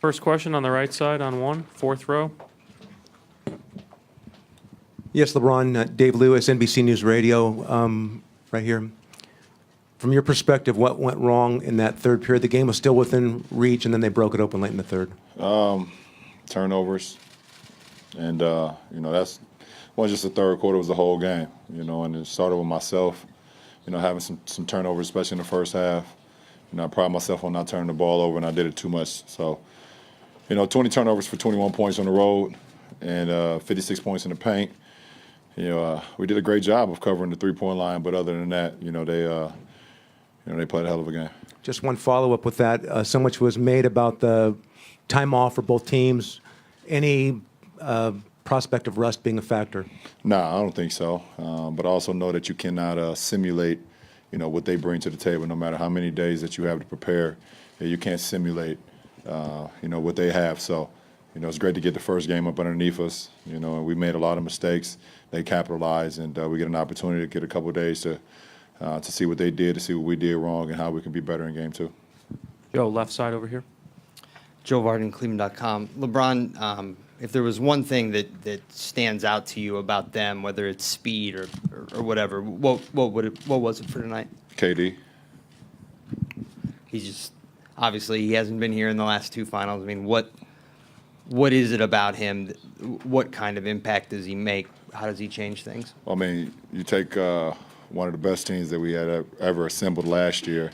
First question on the right side on one, fourth row. Yes, LeBron, Dave Lewis, NBC News Radio, right here. From your perspective, what went wrong in that third period? The game was still within reach, and then they broke it open late in the third. Turnovers, and that's wasn't just the third quarter; it was the whole game. And it started with myself, having some turnovers, especially in the first half. I pride myself on not turning the ball over, and I did it too much. So, 20 turnovers for 21 points on the road, and 56 points in the paint. We did a great job of covering the three-point line, but other than that, they played a hell of a game. Just one follow-up with that. So much was made about the time off for both teams. Any prospect of rust being a factor? No, I don't think so. But I also know that you cannot simulate, what they bring to the table. No matter how many days that you have to prepare, you can't simulate, what they have. So, it's great to get the first game up underneath us. And we made a lot of mistakes. They capitalized, and we get an opportunity to get a couple of days to see what they did, to see what we did wrong, and how we can be better in game two. Joe, left side over here. Joe Varden, Cleveland.com. LeBron, if there was one thing that stands out to you about them, whether it's speed or whatever, what was it for tonight? KD. He's just obviously he hasn't been here in the last two finals. I mean, what is it about him? What kind of impact does he make? How does he change things? I mean, you take one of the best teams that we had ever assembled last year,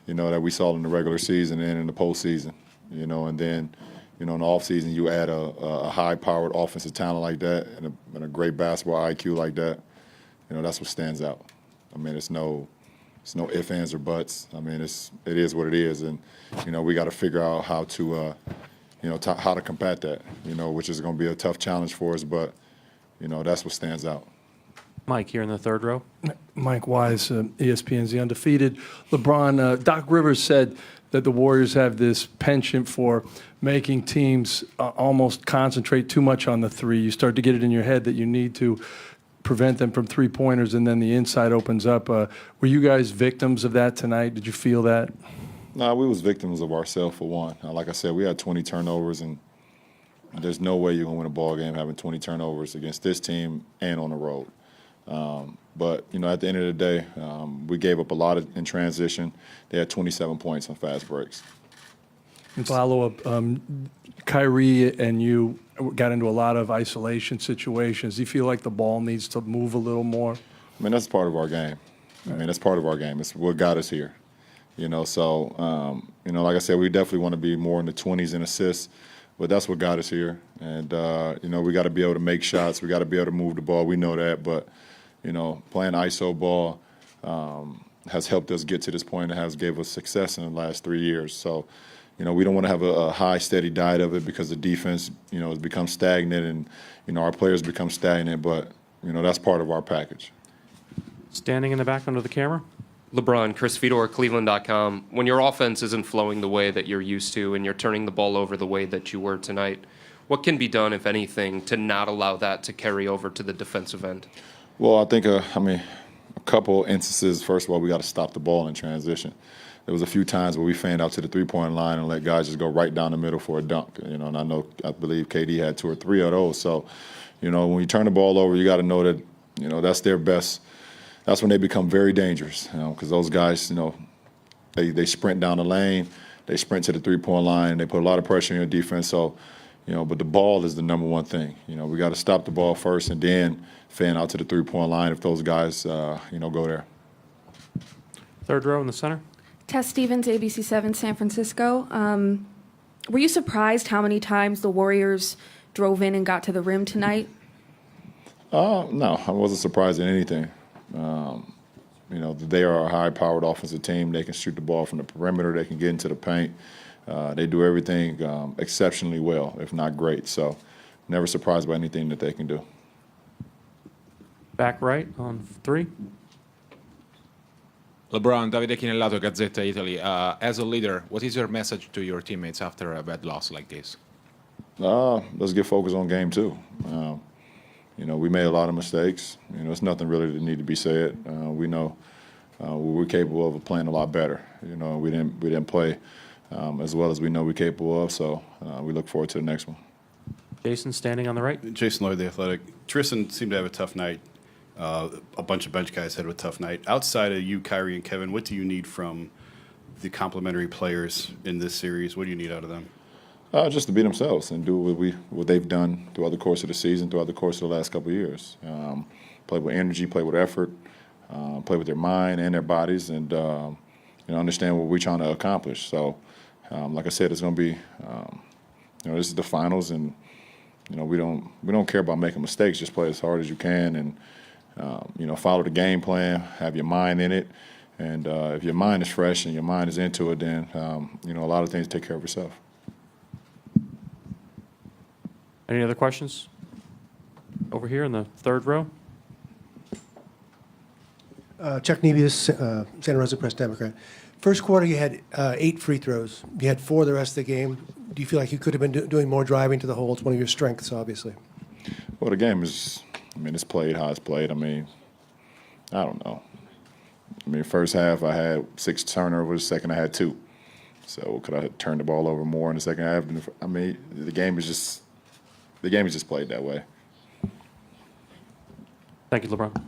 that we saw in the regular season and in the postseason, and then, in the offseason you add a high-powered offensive talent like that and a great basketball IQ like that, that's what stands out. I mean, it's no ifs, ands, or buts. I mean, it is what it is, and, we got to figure out how to, how to combat that, which is going to be a tough challenge for us, but, that's what stands out. Mike, here in the third row. Mike Wise, ESPN's The Undefeated. LeBron, Doc Rivers said that the Warriors have this penchant for making teams almost concentrate too much on the three. You start to get it in your head that you need to prevent them from three-pointers, and then the inside opens up. Were you guys victims of that tonight? Did you feel that? No, we was victims of ourselves, for one. Like I said, we had 20 turnovers, and there's no way you're going to win a ball game having 20 turnovers against this team and on the road. But, at the end of the day, we gave up a lot in transition. They had 27 points on fast breaks. And follow-up, Kyrie and you got into a lot of isolation situations. Do you feel like the ball needs to move a little more? I mean, that's part of our game. That's part of our game. It's what got us here. So, like I said, we definitely want to be more in the 20s in assists, but that's what got us here. And, we got to be able to make shots. We got to be able to move the ball. We know that, but, playing ISO ball has helped us get to this point and has gave us success in the last 3 years. So, we don't want to have a high, steady diet of it because the defense, has become stagnant and, our players become stagnant, but, that's part of our package. Standing in the back under the camera. LeBron, Chris Fedor, Cleveland.com. When your offense isn't flowing the way that you're used to and you're turning the ball over the way that you were tonight, what can be done, if anything, to not allow that to carry over to the defensive end? Well, I think, a couple instances. First of all, we got to stop the ball in transition. There was a few times where we fanned out to the three-point line and let guys just go right down the middle for a dunk. And I believe KD had 2 or 3 of those. So, when you turn the ball over, you got to know that, that's their best. That's when they become very dangerous, because those guys, they sprint down the lane, they sprint to the three-point line, they put a lot of pressure on your defense. So, but the ball is the number one thing. We got to stop the ball first and then fan out to the three-point line if those guys, go there. Third row in the center. Tess Stevens, ABC7, San Francisco. Were you surprised how many times the Warriors drove in and got to the rim tonight? No, I wasn't surprised at anything. They are a high-powered offensive team. They can shoot the ball from the perimeter. They can get into the paint. They do everything exceptionally well, if not great. So never surprised by anything that they can do. Back right on 3. LeBron, Davide Chinellato, Gazzetta Italy. As a leader, what is your message to your teammates after a bad loss like this? Let's get focused on game 2. We made a lot of mistakes. It's nothing really that need to be said. We know we're capable of playing a lot better. We didn't play as well as we know we're capable of. So we look forward to the next one. Jason, standing on the right. Jason Lloyd, The Athletic. Tristan seemed to have a tough night. A bunch of bench guys had a tough night. Outside of you, Kyrie, and Kevin, what do you need from the complementary players in this series? What do you need out of them? Just to be themselves and do what they've done throughout the course of the season, throughout the course of the last couple of years. Play with energy, play with effort, play with their mind and their bodies, and understand what we're trying to accomplish. So, like I said, it's going to be, this is the finals, and we don't care about making mistakes. Just play as hard as you can, and follow the game plan. Have your mind in it, and if your mind is fresh and your mind is into it, then a lot of things take care of itself. Any other questions? Over here in the third row. Chuck Nebius, Santa Rosa Press Democrat. First quarter, you had 8 free throws. You had 4 the rest of the game. Do you feel like you could have been doing more driving to the hole? It's one of your strengths, obviously. Well, the game is, it's played how it's played. I don't know. First half I had 6 turnovers. Second I had 2. So could I have turned the ball over more in the second half? The game is just played that way. Thank you, LeBron.